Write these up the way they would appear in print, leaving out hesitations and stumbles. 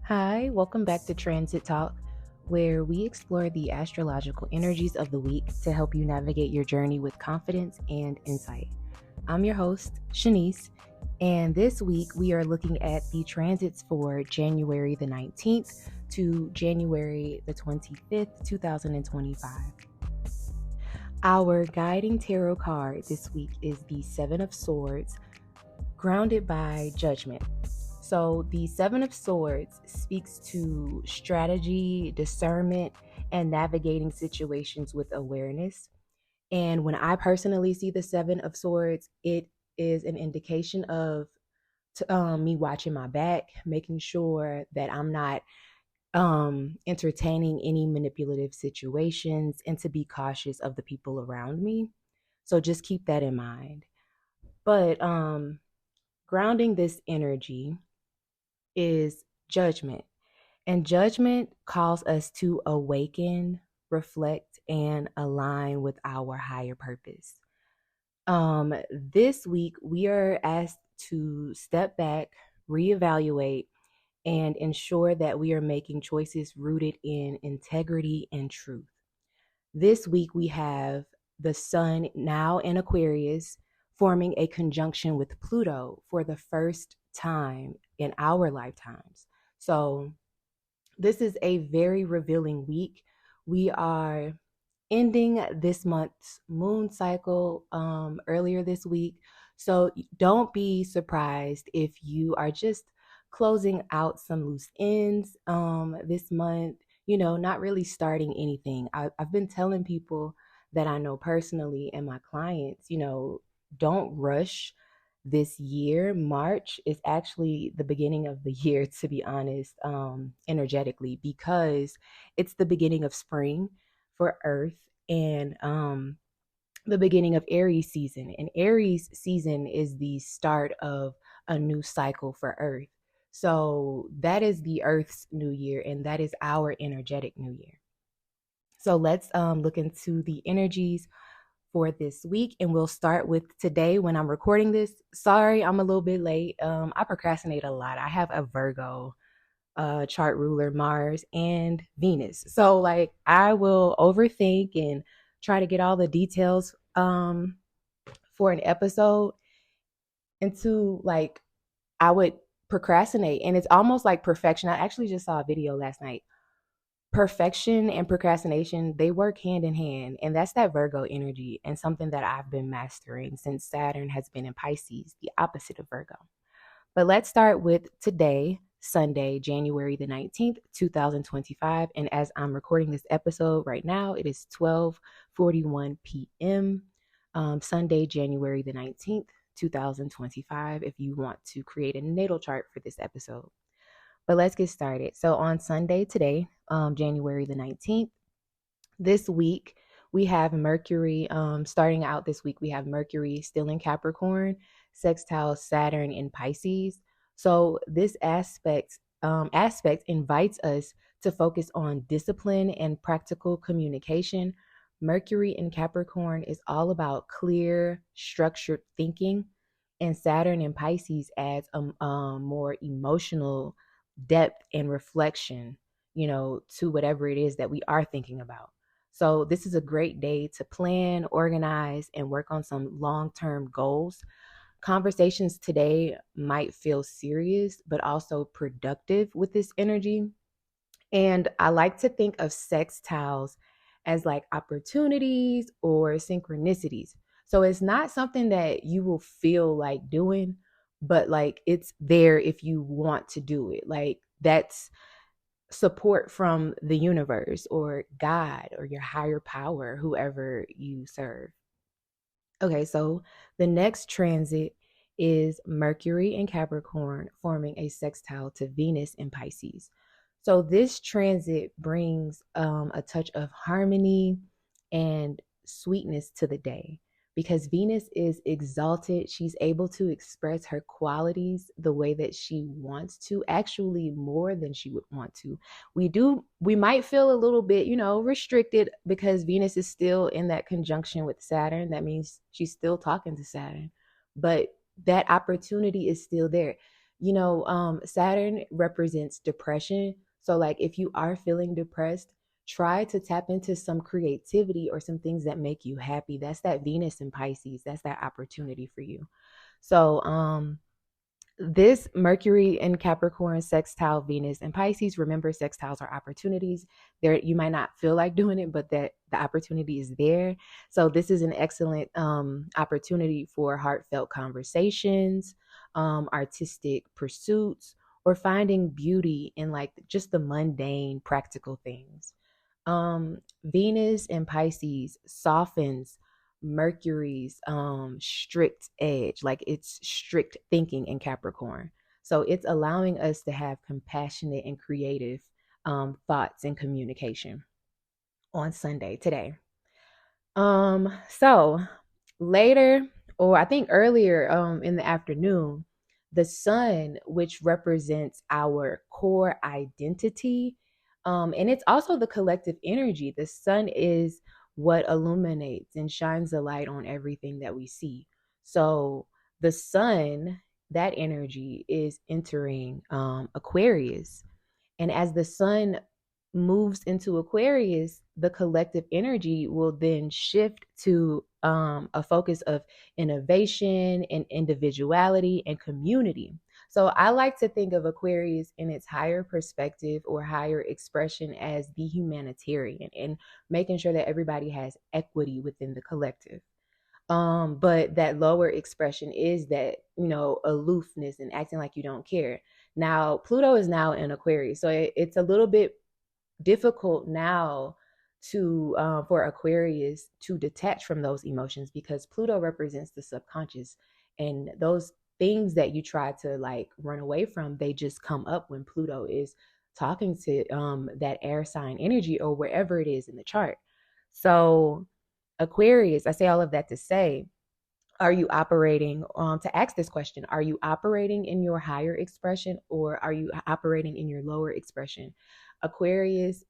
Hi, welcome back to Transit Talk, where we explore the astrological energies of the week to help you navigate your journey with confidence and insight. I'm your host, Shanice, and this week we are looking at the transits for January the 19th to January the 25th, 2025. Our guiding tarot card this week is the Seven of Swords, grounded by Judgement. So the Seven of Swords speaks to strategy, discernment, and navigating situations with awareness. And when I personally see the Seven of Swords, it is an indication of me watching my back, making sure that I'm not entertaining any manipulative situations, and to be cautious of the people around me. So just keep that in mind. But grounding this energy is Judgement. And Judgement calls us to awaken, reflect, and align with our higher purpose. This week, we are asked to step back, reevaluate, and ensure that we are making choices rooted in integrity and truth. This week, we have the Sun now in Aquarius forming a conjunction with Pluto for the first time in our lifetimes. So, this is a very revealing week. We are ending this month's moon cycle earlier this week. So don't be surprised if you are just closing out some loose ends this month, not really starting anything. I've been telling people that I know personally and my clients, don't rush this year. March is actually the beginning of the year, to be honest, energetically, because it's the beginning of spring for Earth and the beginning of Aries season. And Aries season is the start of a new cycle for Earth. So that is the Earth's new year, and that is our energetic new year. So let's look into the energies for this week, and we'll start with today when I'm recording this. Sorry, I'm a little bit late. I procrastinate a lot. I have a Virgo chart ruler, Mars and Venus. So like I will overthink and try to get all the details for an episode into like I would procrastinate, and it's almost like perfection. I actually just saw a video last night. Perfection and procrastination, they work hand in hand, and that's that Virgo energy, and something that I've been mastering since Saturn has been in Pisces, the opposite of Virgo. But let's start with today, Sunday, January the 19th, 2025. And as I'm recording this episode right now, it is 12:41 p.m. Sunday, January the 19th, 2025, if you want to create a natal chart for this episode. But let's get started. So on Sunday today, January the 19th, this week, we have Mercury, starting out this week, we have Mercury still in Capricorn, sextiles Saturn in Pisces. So this aspect invites us to focus on discipline and practical communication. Mercury in Capricorn is all about clear, structured thinking, and Saturn in Pisces adds a more emotional depth and reflection, to whatever it is that we are thinking about. So this is a great day to plan, organize, and work on some long-term goals. Conversations today might feel serious, but also productive with this energy. And I like to think of sextiles as like opportunities or synchronicities. So it's not something that you will feel like doing, but like it's there if you want to do it. Like that's support from the universe or God or your higher power, whoever you serve. Okay, so the next transit is Mercury in Capricorn forming a sextile to Venus in Pisces. So this transit brings a touch of harmony and sweetness to the day because Venus is exalted. She's able to express her qualities the way that she wants to, actually more than she would want to. We might feel a little bit, restricted because Venus is still in that conjunction with Saturn. That means she's still talking to Saturn, but that opportunity is still there. Saturn represents depression. So like if you are feeling depressed, try to tap into some creativity or some things that make you happy. That's that Venus in Pisces. That's that opportunity for you. So this Mercury in Capricorn sextile Venus and Pisces. Remember, sextiles are opportunities. There, you might not feel like doing it, but that the opportunity is there. So this is an excellent opportunity for heartfelt conversations, artistic pursuits, or finding beauty in like just the mundane, practical things. Venus and Pisces softens Mercury's strict edge, like it's strict thinking in Capricorn. So it's allowing us to have compassionate and creative thoughts and communication on Sunday today. So later, or I think earlier in the afternoon, the sun, which represents our core identity, and it's also the collective energy. The sun is what illuminates and shines the light on everything that we see. So the sun, that energy is entering Aquarius. And as the sun moves into Aquarius, the collective energy will then shift to a focus of innovation and individuality and community. So I like to think of Aquarius in its higher perspective or higher expression as the humanitarian and making sure that everybody has equity within the collective. But that lower expression is that, aloofness and acting like you don't care. Now, Pluto is now in Aquarius, so it's a little bit difficult now to for Aquarius to detach from those emotions because Pluto represents the subconscious, and those things that you try to like run away from, they just come up when Pluto is talking to that air sign energy or wherever it is in the chart. So Aquarius, I say all of that to say, are you operating to ask this question, are you operating in your higher expression or are you operating in your lower expression? Aquarius,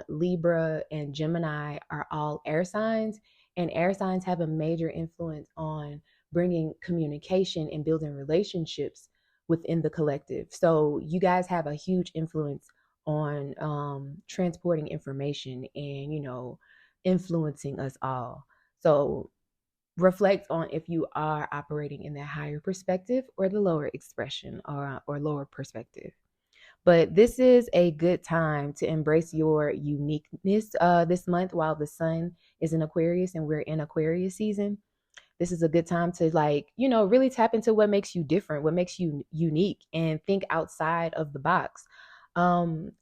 Libra, and Gemini are all air signs, and air signs have a major influence on bringing communication and building relationships within the collective. So you guys have a huge influence on transporting information and influencing us all. So reflect on if you are operating in that higher perspective or the lower expression or lower perspective. But this is a good time to embrace your uniqueness this month while the sun is in Aquarius and we're in Aquarius season. This is a good time to really tap into what makes you different, what makes you unique, and think outside of the box.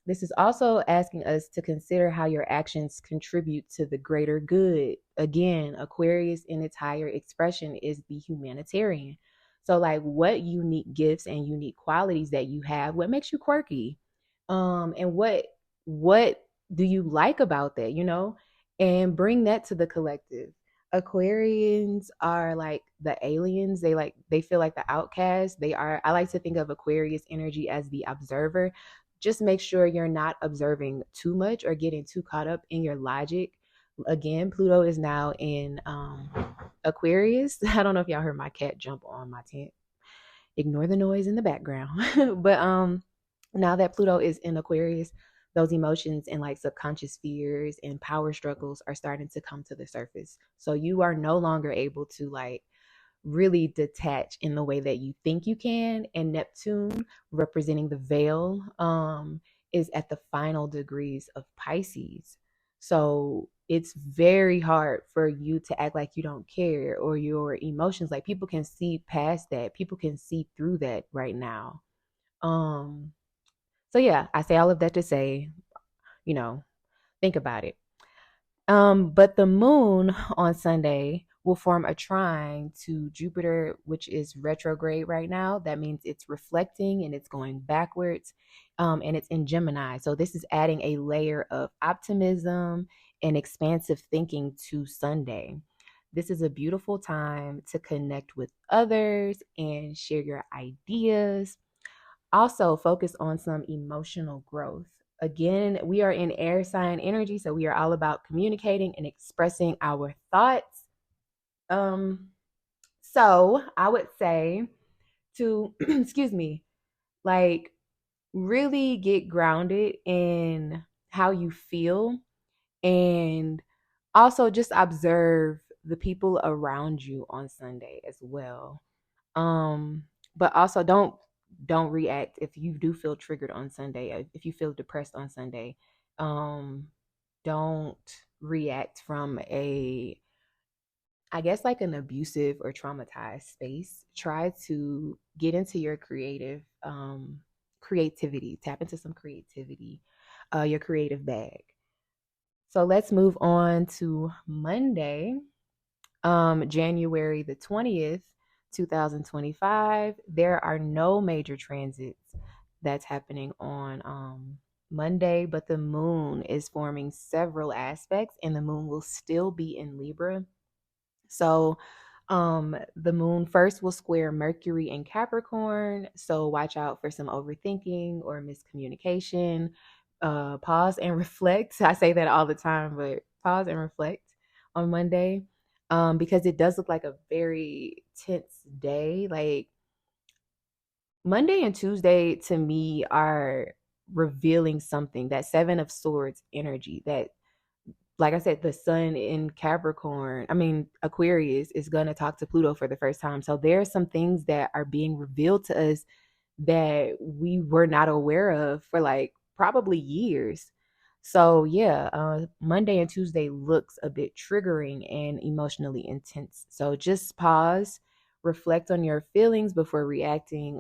This is also asking us to consider how your actions contribute to the greater good. Again, Aquarius in its higher expression is the humanitarian. So like what unique gifts and unique qualities that you have, what makes you quirky? And what do you like about that, And bring that to the collective. Aquarians are like the aliens. They feel like the outcast. I like to think of Aquarius energy as the observer. Just make sure you're not observing too much or getting too caught up in your logic. Again, Pluto is now in Aquarius. I don't know if y'all heard my cat jump on my tent. Ignore the noise in the background. But now that Pluto is in Aquarius, those emotions and like subconscious fears and power struggles are starting to come to the surface. So you are no longer able to like really detach in the way that you think you can. And Neptune, representing the veil, is at the final degrees of Pisces. So it's very hard for you to act like you don't care or your emotions. Like people can see past that. People can see through that right now. So yeah, I say all of that to say, think about it. But the moon on Sunday will form a trine to Jupiter, which is retrograde right now. That means it's reflecting and it's going backwards, and it's in Gemini. So this is adding a layer of optimism and expansive thinking to Sunday. This is a beautiful time to connect with others and share your ideas. Also, focus on some emotional growth. Again, we are in air sign energy, so we are all about communicating and expressing our thoughts. So I would say to, excuse me, Like, really get grounded in how you feel, and also just observe the people around you on Sunday as well. Um, but also don't react if you do feel triggered on Sunday. If you feel depressed on Sunday, um, don't react from a, I guess, like an abusive or traumatized space. Try to get into your creativity, tap into some creativity, your creative bag. So let's move on to Monday, January the 20th, 2025. There are no major transits that's happening on Monday, but the moon is forming several aspects, and the moon will still be in Libra. So the moon first will square Mercury in Capricorn. So watch out for some overthinking or miscommunication. Pause and reflect. I say that all the time, but pause and reflect on Monday. Because it does look like a very tense day. Like Monday and Tuesday to me are revealing something, that Seven of Swords energy, that, like I said, the sun in Capricorn, I mean, Aquarius is going to talk to Pluto for the first time. So there are some things that are being revealed to us that we were not aware of for like probably years. So yeah, Monday and Tuesday looks a bit triggering and emotionally intense. So just pause, reflect on your feelings before reacting,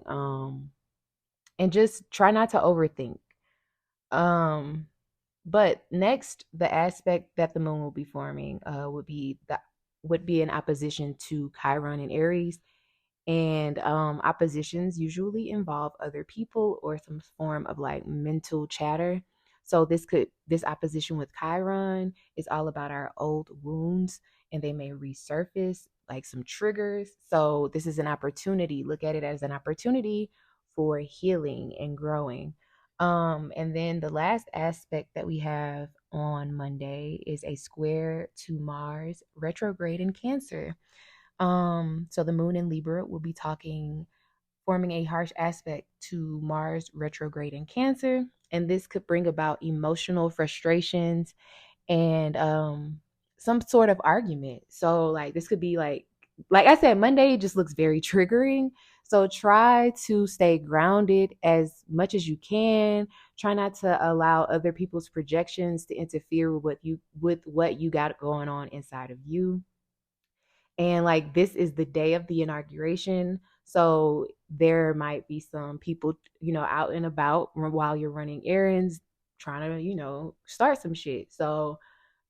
and just try not to overthink. Um, but next, the aspect that the moon will be forming would be in opposition to Chiron and Aries. And oppositions usually involve other people or some form of like mental chatter. So this opposition with Chiron is all about our old wounds, and they may resurface like some triggers. So this is an opportunity. Look at it as an opportunity for healing and growing. And then the last aspect that we have on Monday is a square to Mars retrograde in Cancer. So the moon in Libra will be forming a harsh aspect to Mars retrograde in Cancer, and this could bring about emotional frustrations and some sort of argument. So like this could be like I said, Monday just looks very triggering. So try to stay grounded as much as you can. Try not to allow other people's projections to interfere with what you got going on inside of you. And like this is the day of the inauguration. So there might be some people, out and about while you're running errands, trying to, start some shit. So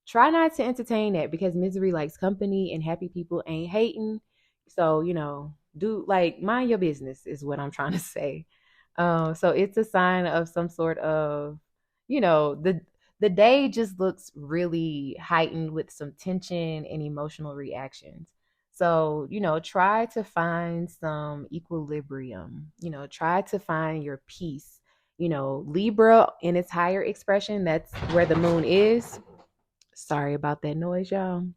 try not to entertain that, because misery likes company and happy people ain't hating. So, do like mind your business is what I'm trying to say. So it's a sign of some sort of, the day just looks really heightened with some tension and emotional reactions. So, try to find some equilibrium, try to find your peace. Libra in its higher expression, that's where the moon is. Sorry about that noise, y'all.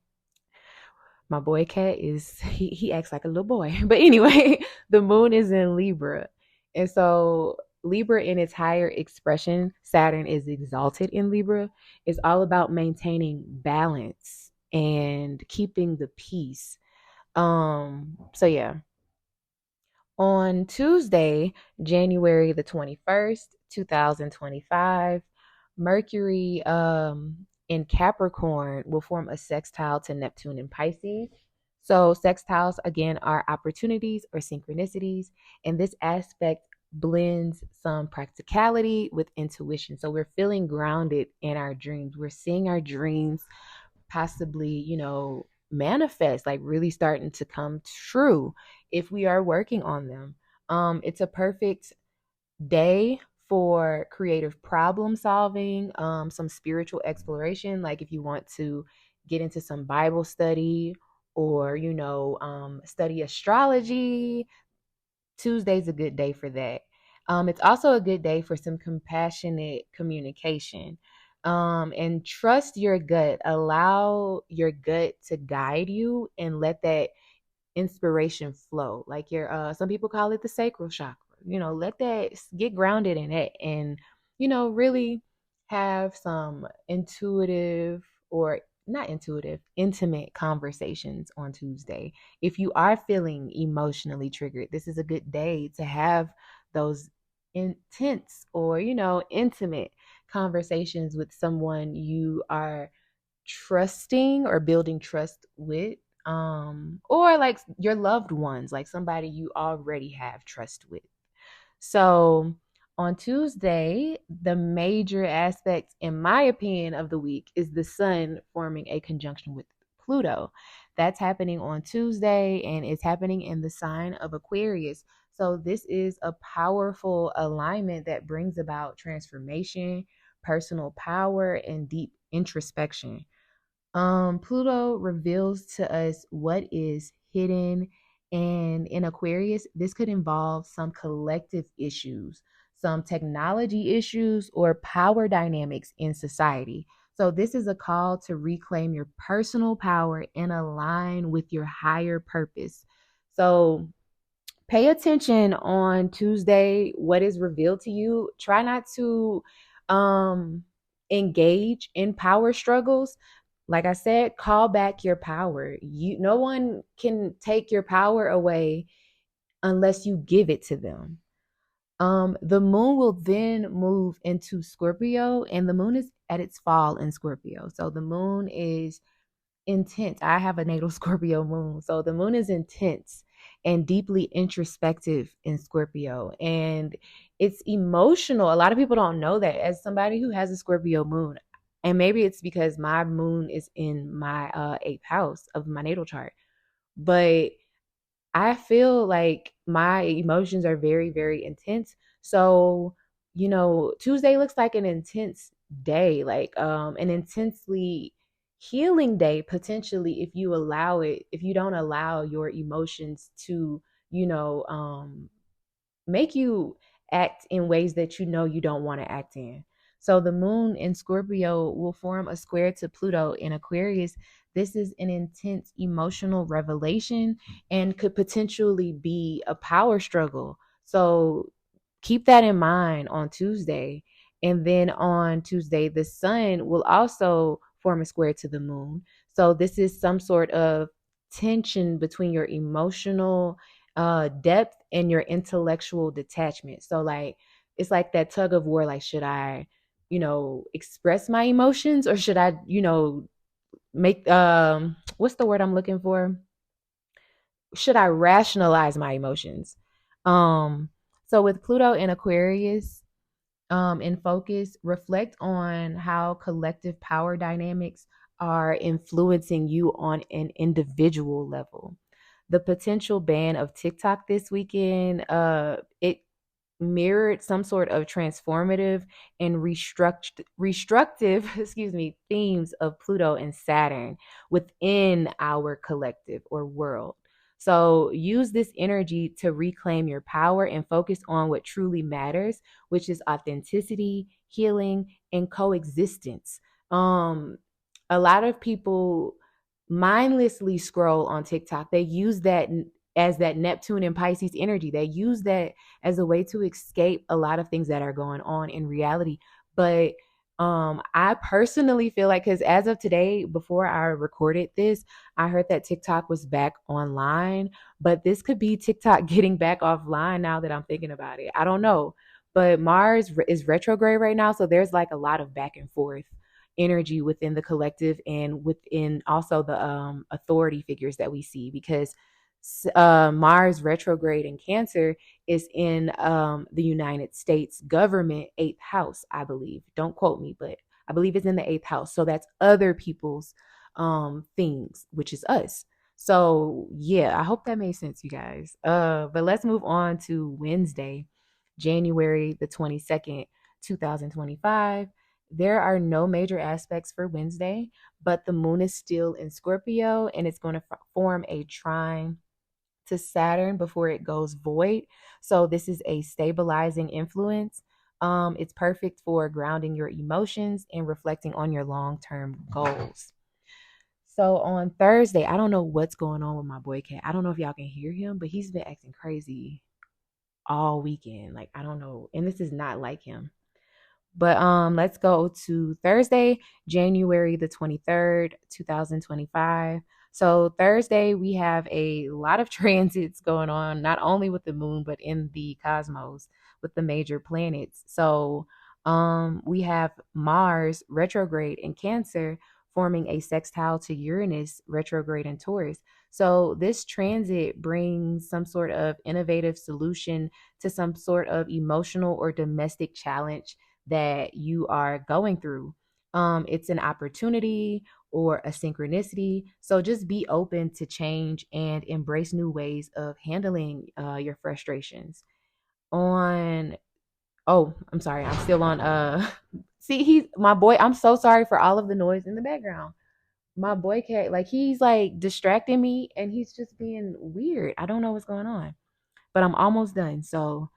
My boy cat he acts like a little boy. But anyway, the moon is in Libra. And so Libra in its higher expression, Saturn is exalted in Libra. It's all about maintaining balance and keeping the peace. So yeah. On Tuesday, January the 21st, 2025, Mercury in Capricorn will form a sextile to Neptune in Pisces. So sextiles again are opportunities or synchronicities, and this aspect blends some practicality with intuition. So we're feeling grounded in our dreams. We're seeing our dreams possibly, manifest, like really starting to come true if we are working on them. It's a perfect day for creative problem solving, some spiritual exploration. Like if you want to get into some Bible study or, study astrology, Tuesday's a good day for that. It's also a good day for some compassionate communication. And trust your gut. Allow your gut to guide you and let that inspiration flow. Like some people call it the sacral chakra. let that get grounded in it, and really have some intuitive, or not intuitive, intimate conversations on Tuesday. If you are feeling emotionally triggered, this is a good day to have those intense or intimate conversations with someone you are trusting or building trust with, or like your loved ones, like somebody you already have trust with. So on Tuesday, the major aspect, in my opinion, of the week is the sun forming a conjunction with Pluto. That's happening on Tuesday, and it's happening in the sign of Aquarius. So this is a powerful alignment that brings about transformation, personal power, and deep introspection. Pluto reveals to us what is hidden, and in Aquarius, this could involve some collective issues, some technology issues, or power dynamics in society. So this is a call to reclaim your personal power and align with your higher purpose. So pay attention on Tuesday, what is revealed to you. Try not to um engage in power struggles. Like I said, call back your power. No one can take your power away unless you give it to them. The moon will then move into Scorpio, and the moon is at its fall in Scorpio. So the moon is intense. I have a natal Scorpio moon. So the moon is intense and deeply introspective in Scorpio. And it's emotional. A lot of people don't know that. As somebody who has a Scorpio moon, and maybe it's because my moon is in my eighth house of my natal chart, but I feel like my emotions are very, very intense. So, Tuesday looks like an intense day, like an intensely healing day potentially, if you allow it, if you don't allow your emotions to, you know, um make you act in ways that you don't want to act in. So the moon in Scorpio will form a square to Pluto in Aquarius. This is an intense emotional revelation and could potentially be a power struggle. So keep that in mind on Tuesday. And then on Tuesday, the sun will also form a square to the moon. So this is some sort of tension between your emotional depth and your intellectual detachment. So like it's like that tug of war, like should I, express my emotions, or should I, make what's the word I'm looking for? Should I rationalize my emotions? Um so with Pluto in Aquarius, in focus, reflect on how collective power dynamics are influencing you on an individual level. The potential ban of TikTok this weekend, it mirrored some sort of transformative and restructive themes of Pluto and Saturn within our collective or world. So use this energy to reclaim your power and focus on what truly matters, which is authenticity, healing, and coexistence. um a lot of people mindlessly scroll on TikTok. They use that as that Neptune and Pisces energy. They use that as a way to escape a lot of things that are going on in reality. But I personally feel like, because as of today, before I recorded this, I heard that TikTok was back online, but this could be TikTok getting back offline now that I'm thinking about it. I don't know. But Mars is retrograde right now, so there's like a lot of back and forth energy within the collective and within also the authority figures that we see, because Mars retrograde in Cancer is in the United States government eighth house, I believe. Don't quote me, but I believe it's in the eighth house. So that's other people's things, which is us. So yeah, I hope that made sense, you guys. But let's move on to Wednesday, January the 22nd, 2025. There are no major aspects for Wednesday, but the moon is still in Scorpio, and it's going to form a trine to Saturn before it goes void. So this is a stabilizing influence. It's perfect for grounding your emotions and reflecting on your long-term goals. So on Thursday, I don't know what's going on with my boy cat. I don't know if y'all can hear him, but he's been acting crazy all weekend. Like, I don't know. And this is not like him. But let's go to Thursday, January the 23rd, 2025. So Thursday, we have a lot of transits going on, not only with the moon, but in the cosmos with the major planets. So we have Mars retrograde in Cancer, forming a sextile to Uranus retrograde in Taurus. So this transit brings some sort of innovative solution to some sort of emotional or domestic challenge that you are going through. It's an opportunity or a synchronicity. So just be open to change and embrace new ways of handling your frustrations. On Oh, I'm sorry, I'm still on see, he's my boy. I'm so sorry for all of the noise in the background. My boy cat, like, he's like distracting me and he's just being weird. I don't know what's going on. But I'm almost done. So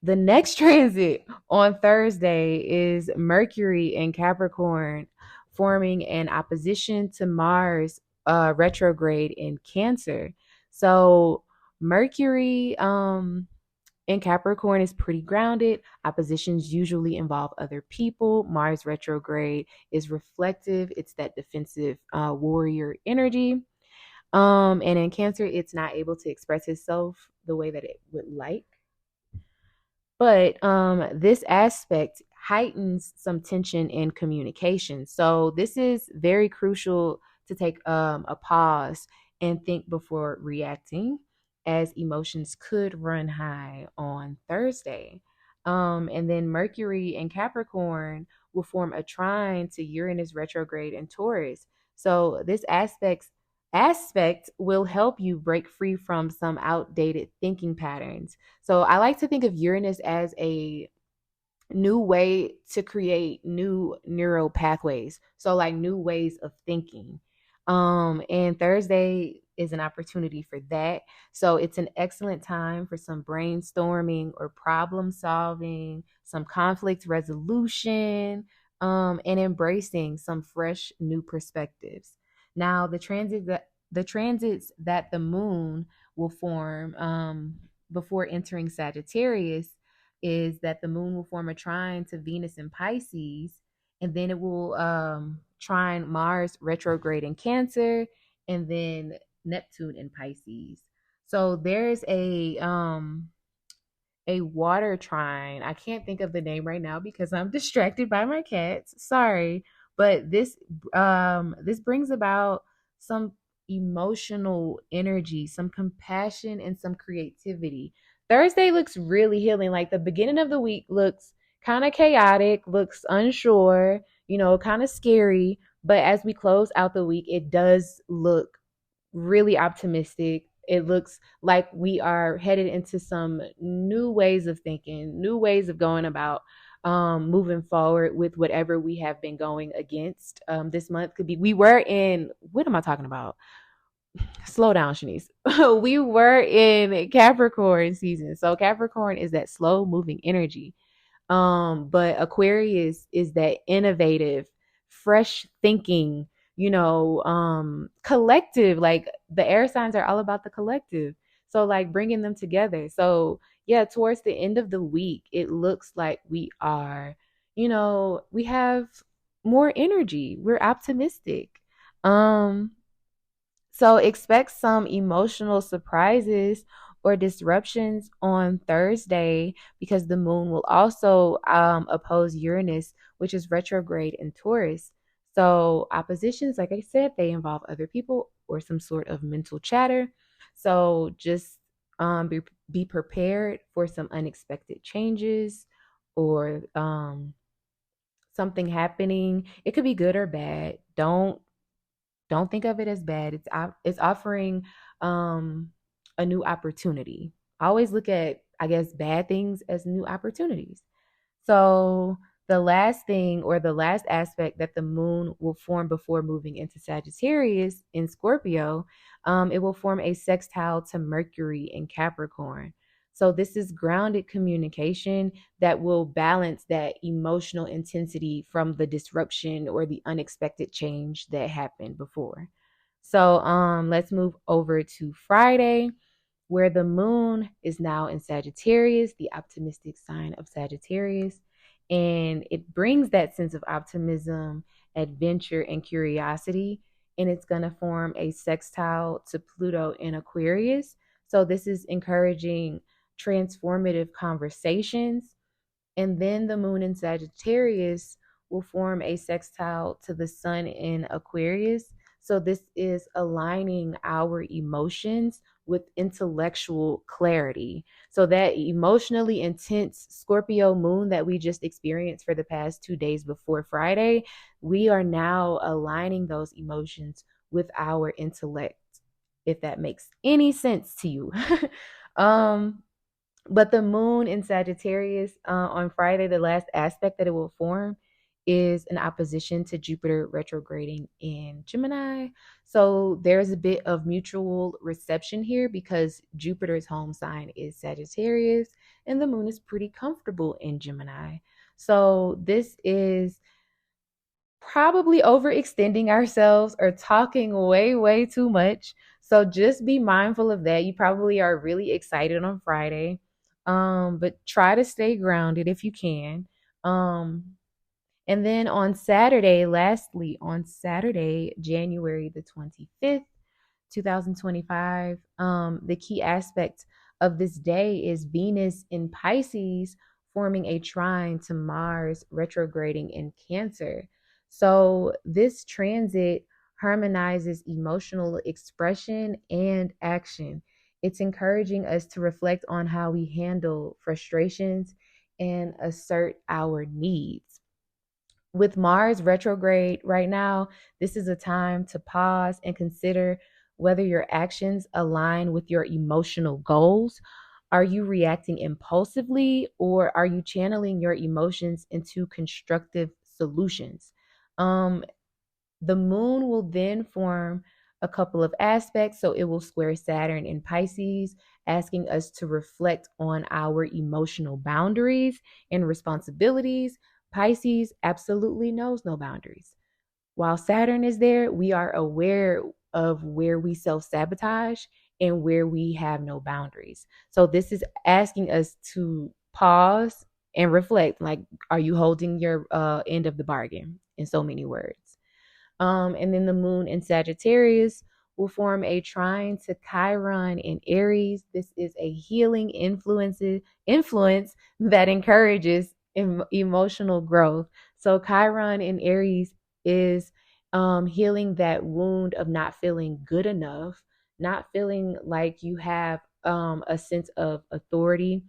the next transit on Thursday is Mercury in Capricorn, forming an opposition to Mars retrograde in Cancer. So Mercury in Capricorn is pretty grounded. Oppositions usually involve other people. Mars retrograde is reflective. It's that defensive warrior energy. And in Cancer, it's not able to express itself the way that it would like. But this aspect heightens some tension in communication. So this is very crucial to take a pause and think before reacting, as emotions could run high on Thursday. And then Mercury in Capricorn will form a trine to Uranus retrograde in Taurus. So this aspect will help you break free from some outdated thinking patterns. So I like to think of Uranus as a new way to create new neural pathways. So like new ways of thinking. And Thursday is an opportunity for that. So it's an excellent time for some brainstorming or problem solving, some conflict resolution, and embracing some fresh new perspectives. Now, the transits that the moon will form before entering Sagittarius is that the moon will form a trine to Venus in Pisces, and then it will trine Mars retrograde in Cancer, and then Neptune in Pisces. So there's a water trine. I can't think of the name right now because I'm distracted by my cats. Sorry, but this brings about some emotional energy, some compassion, and some creativity. Thursday looks really healing. Like the beginning of the week looks kind of chaotic, looks unsure, kind of scary. But as we close out the week, it does look really optimistic. It looks like we are headed into some new ways of thinking, new ways of going about moving forward with whatever we have been going against. This month could be, we were in, what am I talking about? Slow down, Shanice. We were in Capricorn season. So Capricorn is that slow moving energy. But Aquarius is that innovative, fresh thinking, collective. Like the air signs are all about the collective. So like bringing them together. So yeah, towards the end of the week, it looks like we are, we have more energy. We're optimistic. So expect some emotional surprises or disruptions on Thursday because the moon will also oppose Uranus, which is retrograde in Taurus. So oppositions, like I said, they involve other people or some sort of mental chatter. So just be prepared for some unexpected changes or something happening. It could be good or bad. Don't think of it as bad. It's offering a new opportunity. I always look at, I guess, bad things as new opportunities. So the last thing or the last aspect that the moon will form before moving into Sagittarius in Scorpio, it will form a sextile to Mercury in Capricorn. So this is grounded communication that will balance that emotional intensity from the disruption or the unexpected change that happened before. So let's move over to Friday. where the moon is now in Sagittarius, the optimistic sign of Sagittarius. And it brings that sense of optimism, adventure, and curiosity. And it's going to form a sextile to Pluto in Aquarius. So this is encouraging transformative conversations. And then the moon in Sagittarius will form a sextile to the sun in Aquarius. So this is aligning our emotions with intellectual clarity. So that emotionally intense Scorpio moon that we just experienced for the past 2 days before Friday, we are now aligning those emotions with our intellect, if that makes any sense to you. But the moon in Sagittarius on Friday, the last aspect that it will form is an opposition to Jupiter retrograding in Gemini. So there's a bit of mutual reception here because Jupiter's home sign is Sagittarius and the moon is pretty comfortable in Gemini. So this is probably overextending ourselves or talking way too much. So just be mindful of that. You probably are really excited on Friday. But try to stay grounded if you can. And then on Saturday, lastly, on Saturday, January the 25th, 2025, the key aspect of this day is Venus in Pisces forming a trine to Mars retrograding in Cancer. So this transit harmonizes emotional expression and action. It's encouraging us to reflect on how we handle frustrations and assert our needs. With Mars retrograde right now, this is a time to pause and consider whether your actions align with your emotional goals. Are you reacting impulsively or are you channeling your emotions into constructive solutions? The moon will then form a couple of aspects. So it will square Saturn in Pisces, asking us to reflect on our emotional boundaries and responsibilities. Pisces absolutely knows no boundaries. While Saturn is there, we are aware of where we self-sabotage and where we have no boundaries. So this is asking us to pause and reflect, like, are you holding your end of the bargain, in so many words? And then the moon in Sagittarius will form a trine to Chiron in Aries. This is a healing influence that encourages emotional growth. So Chiron in Aries is healing that wound of not feeling good enough, not feeling like you have a sense of authority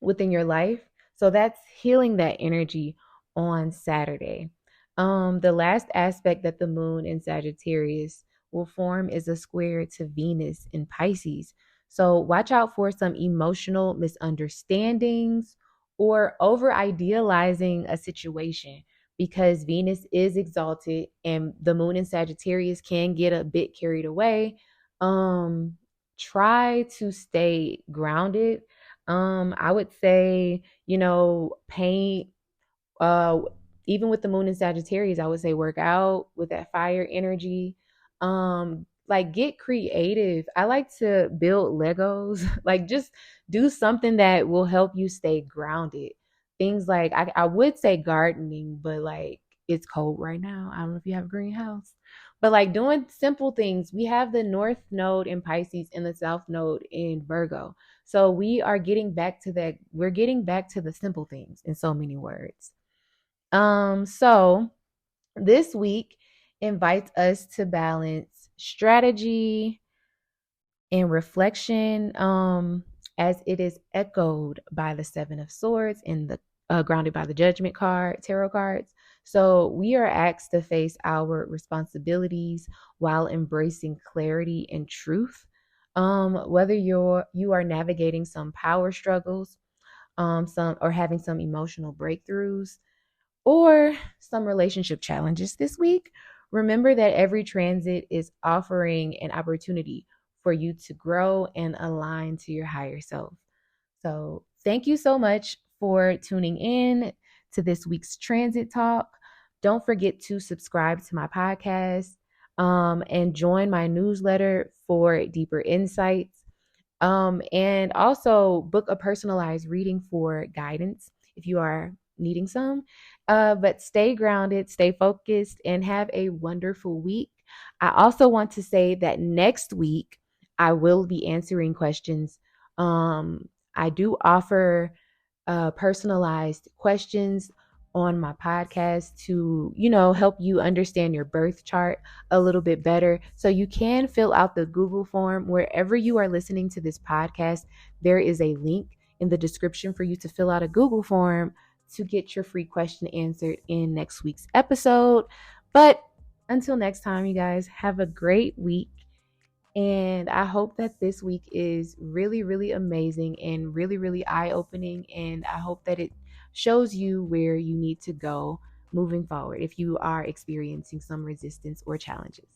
within your life. So that's healing that energy on Saturday. The last aspect that the moon in Sagittarius will form is a square to Venus in Pisces. So watch out for some emotional misunderstandings or over idealizing a situation because Venus is exalted and the moon in Sagittarius can get a bit carried away. Try to stay grounded. I would say, paint, uh, even with the moon in Sagittarius, I would say work out with that fire energy. Like get creative. I like to build Legos. Like just do something that will help you stay grounded. Things like I would say gardening, but like it's cold right now. I don't know if you have a greenhouse. But like doing simple things. We have the North Node in Pisces and the South Node in Virgo. So we are getting back to that. We're getting back to the simple things in so many words. So this week invites us to balance strategy and reflection, as it is echoed by the Seven of Swords and the grounded by the Judgment card, tarot cards. So we are asked to face our responsibilities while embracing clarity and truth. Whether you are navigating some power struggles, some or having some emotional breakthroughs, or some relationship challenges this week, remember that every transit is offering an opportunity for you to grow and align to your higher self. So, thank you so much for tuning in to this week's transit talk. Don't forget to subscribe to my podcast and join my newsletter for deeper insights. And also book a personalized reading for guidance if you are needing some. But stay grounded, stay focused, and have a wonderful week. I also want to say that next week I will be answering questions. I do offer personalized questions on my podcast to, help you understand your birth chart a little bit better. So you can fill out the Google form wherever you are listening to this podcast. There is a link in the description for you to fill out a Google form to get your free question answered in next week's episode. But until next time, you guys, have a great week. And I hope that this week is really, really amazing and really, really eye-opening. And I hope that it shows you where you need to go moving forward if you are experiencing some resistance or challenges.